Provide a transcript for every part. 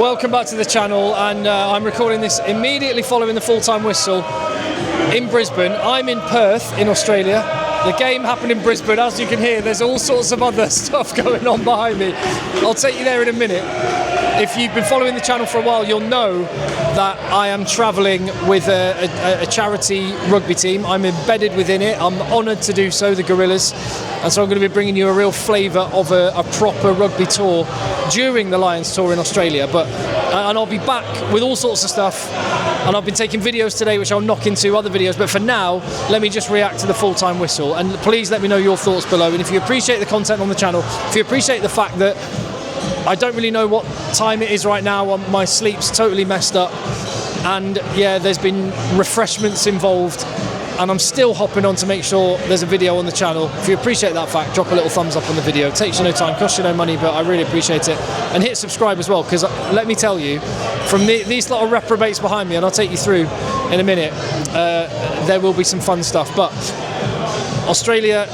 Welcome back to the channel, and I'm recording this immediately following the full-time whistle in Brisbane. I'm in Perth in Australia. The game happened in Brisbane. As you can hear, there's all sorts of other stuff going on behind me. I'll take you there in a minute. If you've been following the channel for a while, you'll know that I am travelling with a charity rugby team. I'm embedded within it. I'm honoured to do so, the Gorillas. And so I'm going to be bringing you a real flavour of a proper rugby tour during the Lions tour in Australia. And I'll be back with all sorts of stuff. And I've been taking videos today, which I'll knock into other videos. But for now, let me just react to the full-time whistle. And please let me know your thoughts below. And if you appreciate the content on the channel, if you appreciate the fact that I don't really know what time it is right now, my sleep's totally messed up. And yeah, there's been refreshments involved. And I'm still hopping on to make sure there's a video on the channel. If you appreciate that fact, drop a little thumbs up on the video. It takes you no time, costs you no money, but I really appreciate it. And hit subscribe as well, because let me tell you, from these lot of reprobates behind me, and I'll take you through in a minute, there will be some fun stuff. But Australia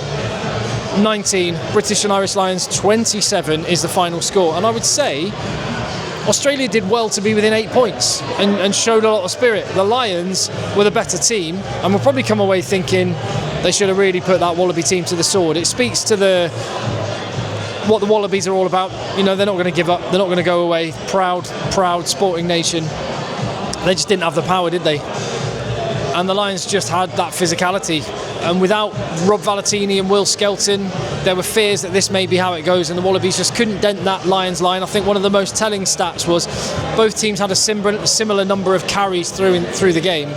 19, British and Irish Lions 27 is the final score. And I would say Australia did well to be within 8 points and showed a lot of spirit. The Lions were the better team and will probably come away thinking they should have really put that Wallaby team to the sword. It speaks to what the Wallabies are all about. You know, they're not going to give up. They're not going to go away. Proud sporting nation. They just didn't have the power, did they? And the Lions just had that physicality. And without Rob Valetini and Will Skelton, there were fears that this may be how it goes, and the Wallabies just couldn't dent that Lions line. I think one of the most telling stats was both teams had a similar number of carries through the game.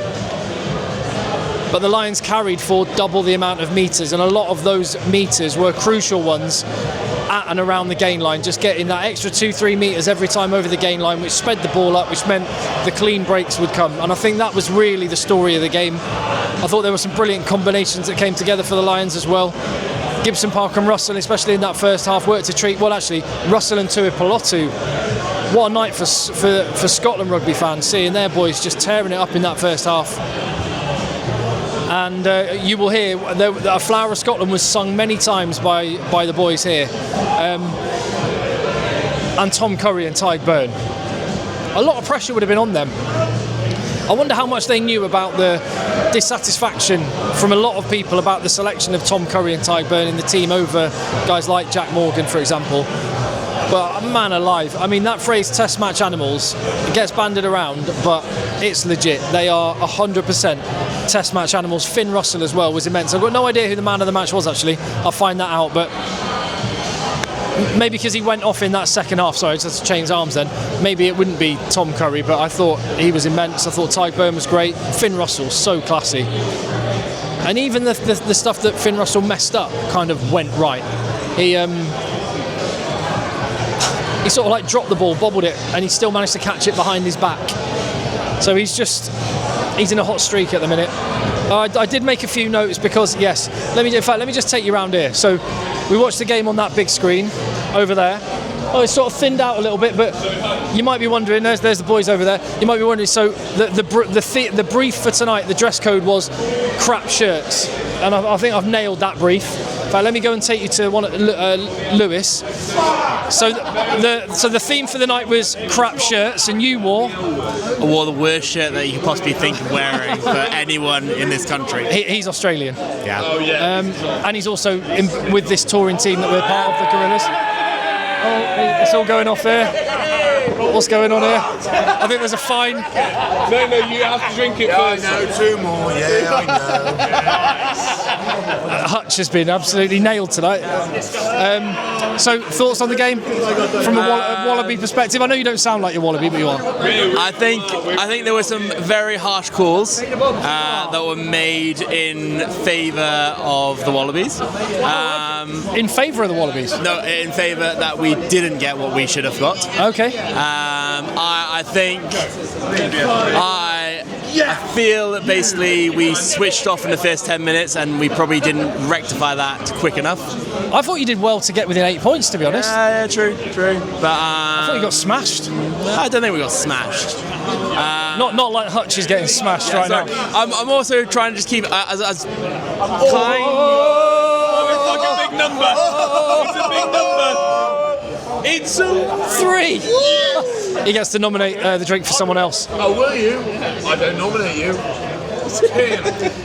But the Lions carried for double the amount of metres, and a lot of those metres were crucial ones at and around the gain line, just getting that extra 2-3 metres every time over the gain line, which sped the ball up, which meant the clean breaks would come. And I think that was really the story of the game. I thought there were some brilliant combinations that came together for the Lions as well. Gibson, Park and Russell, especially in that first half, worked a treat. Well, actually, Russell and Tuipulotu, what a night for Scotland rugby fans, seeing their boys just tearing it up in that first half. And you will hear A Flower of Scotland was sung many times by the boys here. And Tom Curry and Tyke Byrne. A lot of pressure would have been on them. I wonder how much they knew about the dissatisfaction from a lot of people about the selection of Tom Curry and Tyke Byrne in the team over guys like Jack Morgan, for example. But man alive, I mean, that phrase test match animals, it gets bandied around, but it's legit. They are 100% test match animals. Finn Russell as well was immense. I've got no idea who the man of the match was, actually. I'll find that out, but maybe because he went off in that second half, sorry, just to change arms then, maybe it wouldn't be Tom Curry, but I thought he was immense. I thought Tyke Byrne was great. Finn Russell, so classy. And even the stuff that Finn Russell messed up kind of went right. He sort of like dropped the ball, bobbled it, and he still managed to catch it behind his back. So he's in a hot streak at the minute. I did make a few notes because, yes, let me just take you around here. So we watched the game on that big screen over there. Oh, it's sort of thinned out a little bit, but you might be wondering, there's the boys over there. You might be wondering, so the brief for tonight, the dress code was crap shirts. And I think I've nailed that brief. In fact, let me go and take you to one Lewis. So the theme for the night was crap shirts, and you wore? I wore the worst shirt that you could possibly think of wearing for anyone in this country. He's Australian. Yeah. Oh, yeah. And he's also with this touring team that we're part of, the Gorillas. Oh, it's all going off here. What's going on here? I think there's a fine. No, you have to drink it first. I know, 2 more, yeah, I know. Hutch has been absolutely nailed tonight. So, thoughts on the game from a Wallaby perspective? I know you don't sound like you're Wallaby, but you are. I think there were some very harsh calls that were made in favour of the Wallabies. In favour of the Wallabies? No, in favour that we didn't get what we should have got. Okay. I think I feel that basically we switched off in the first 10 minutes and we probably didn't rectify that quick enough. I thought you did well to get within 8 points, to be honest. Yeah, true. But I thought you got smashed. I don't think we got smashed. Not like Hutch is getting smashed right now. I'm also trying to just keep as kind. It's like a big number. It's a big number. It's a 3. he gets to nominate the drink for someone else. Oh, will you? I don't nominate you.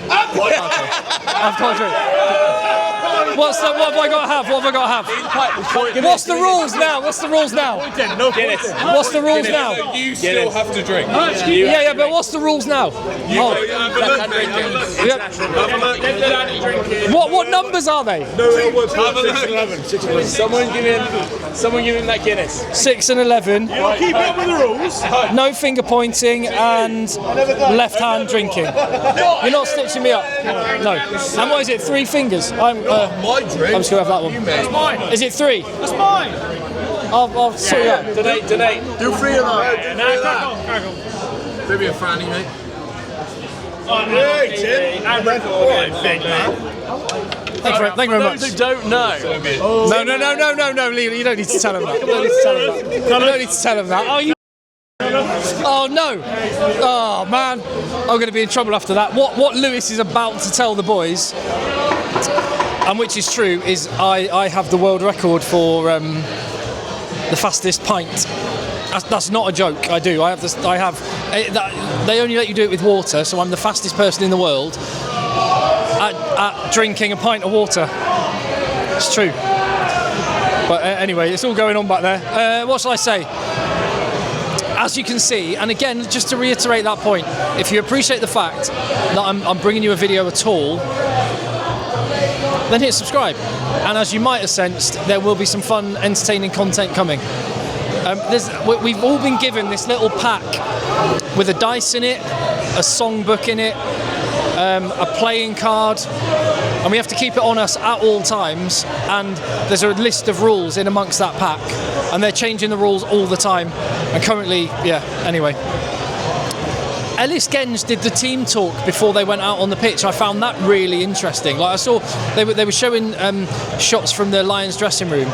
I've got a drink. What have I got to have? What have I got to have? What's the rules now? What's the rules now? What's the rules now? You still have to drink. Yeah, but what's the rules now? What numbers are they? Someone give him that Guinness. 6 and 11. Keep up with the rules. No finger pointing and left hand drinking. You're not stitching me up. No. And what is it? 3 fingers. My drink. I'm just gonna have that one. That's mine. Is it 3? That's mine. I'll sort you out. Donate. Do 3 of that. Crack on. Maybe a franny, mate. Thank you very much. Those who don't know. No, Lee, you don't need to tell him that. You don't need to tell him that. Oh, you. Oh no! Oh man, I'm going to be in trouble after that. What Lewis is about to tell the boys, and which is true, is I have the world record for the fastest pint. That's not a joke. I do. They only let you do it with water, so I'm the fastest person in the world at drinking a pint of water. It's true. But anyway, it's all going on back there. What shall I say? As you can see, and again, just to reiterate that point, if you appreciate the fact that I'm bringing you a video at all, then hit subscribe. And as you might have sensed, there will be some fun, entertaining content coming. We've all been given this little pack with a dice in it, a songbook in it, a playing card, and we have to keep it on us at all times, and there's a list of rules in amongst that pack, and they're changing the rules all the time, and currently, anyway. Ellis Genge did the team talk before they went out on the pitch. I found that really interesting. Like I saw, they were showing shots from the Lions dressing room,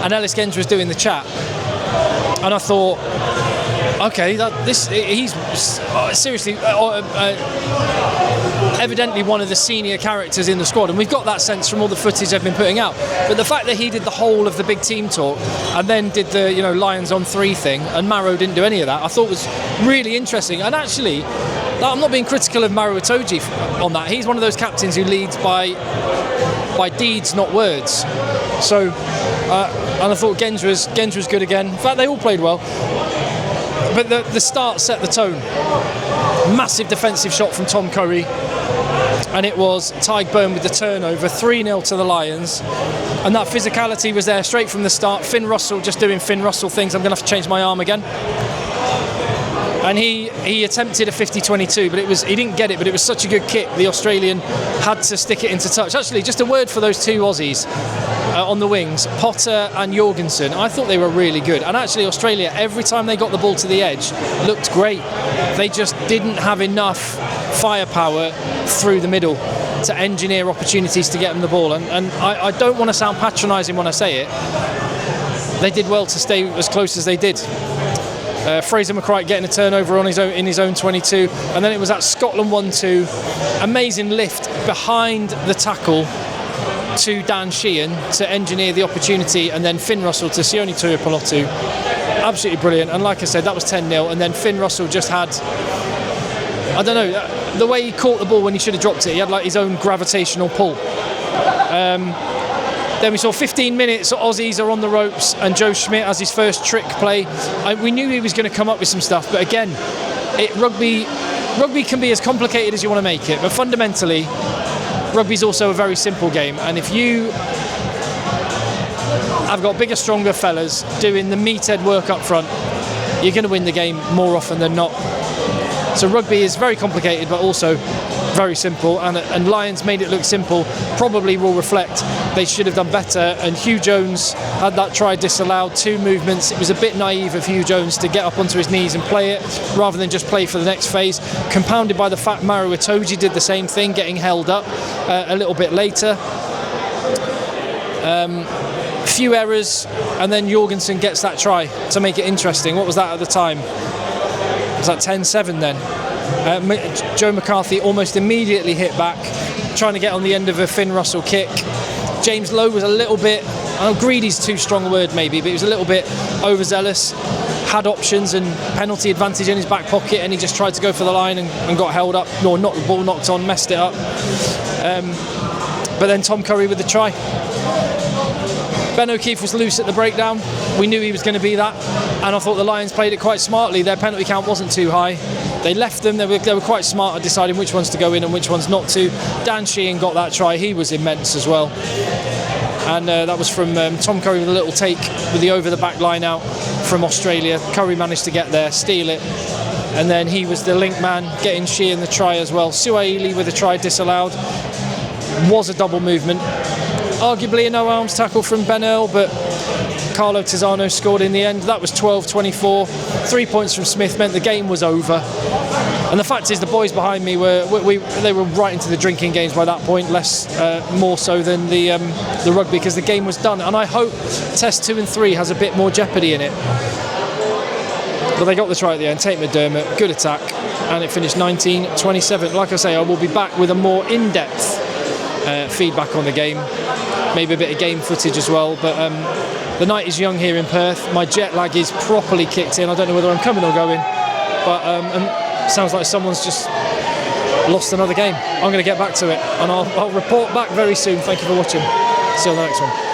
and Ellis Genge was doing the chat, and I thought, okay, he's seriously evidently one of the senior characters in the squad, and we've got that sense from all the footage they've been putting out. But the fact that he did the whole of the big team talk and then did the Lions on 3 thing, and Maro didn't do any of that, I thought was really interesting. And actually, I'm not being critical of Maro Itoje on that. He's one of those captains who leads by deeds, not words. So, and I thought Genge was good again. In fact, they all played well. But the start set the tone. Massive defensive shot from Tom Curry, and it was Tyg Burn with the turnover, 3-0 to the Lions, and that physicality was there straight from the start. Finn Russell just doing Finn Russell things. I'm going to have to change my arm again. And he attempted a 50-22, but he didn't get it, but it was such a good kick, the Australian had to stick it into touch. Actually, just a word for those 2 Aussies on the wings, Potter and Jorgensen. I thought they were really good. And actually, Australia, every time they got the ball to the edge, looked great. They just didn't have enough firepower through the middle to engineer opportunities to get them the ball. And I don't want to sound patronising when I say it. They did well to stay as close as they did. Fraser McCright getting a turnover in his own 22, and then it was that Scotland 1-2 amazing lift behind the tackle to Dan Sheehan to engineer the opportunity, and then Finn Russell to Sione Tuipulotu. Absolutely brilliant. And like I said, that was 10-0, and then Finn Russell just had, I don't know, the way he caught the ball when he should have dropped it, he had like his own gravitational pull. Then we saw 15 minutes, Aussies are on the ropes, and Joe Schmidt has his first trick play. We knew he was going to come up with some stuff, but again, rugby can be as complicated as you want to make it, but fundamentally, rugby's also a very simple game, and if you have got bigger, stronger fellas doing the meathead work up front, you're going to win the game more often than not. So rugby is very complicated, but also very simple, and Lions made it look simple. Probably will reflect they should have done better, and Hugh Jones had that try disallowed, 2 movements. It was a bit naive of Hugh Jones to get up onto his knees and play it rather than just play for the next phase, compounded by the fact Maro Itoje did the same thing, getting held up a little bit later. Few errors, and then Jorgensen gets that try to make it interesting. What was that at the time? Was that 10-7 then? Joe McCarthy almost immediately hit back, trying to get on the end of a Finn Russell kick. James Lowe was a little bit, greedy's too strong a word maybe, but he was a little bit overzealous. had options and penalty advantage in his back pocket, and he just tried to go for the line and got held up, or not the ball knocked on, messed it up. But then Tom Curry with the try. Ben O'Keefe was loose at the breakdown. We knew he was going to be that, and I thought the Lions played it quite smartly. Their penalty count wasn't too high. They left them. They were quite smart at deciding which ones to go in and which ones not to. Dan Sheehan got that try. He was immense as well. And that was from Tom Curry with a little take with the over the back line out from Australia. Curry managed to get there, steal it, and then he was the link man, getting Sheehan the try as well. Suhaili with a try disallowed. Was a double movement. Arguably a no-arms tackle from Ben Earl, but Carlo Tizzano scored in the end. That was 12-24. 3 points from Smith meant the game was over. And the fact is, the boys behind me were right into the drinking games by that point, more so than the rugby, because the game was done. And I hope Test 2 and 3 has a bit more jeopardy in it. But they got the try at the end. Tate McDermott, good attack, and it finished 19-27. Like I say, I will be back with a more in-depth feedback on the game, maybe a bit of game footage as well. But the night is young here in Perth. My jet lag is properly kicked in. I don't know whether I'm coming or going, but sounds like someone's just lost another game. I'm going to get back to it, and I'll report back very soon. Thank you for watching. See you on the next one.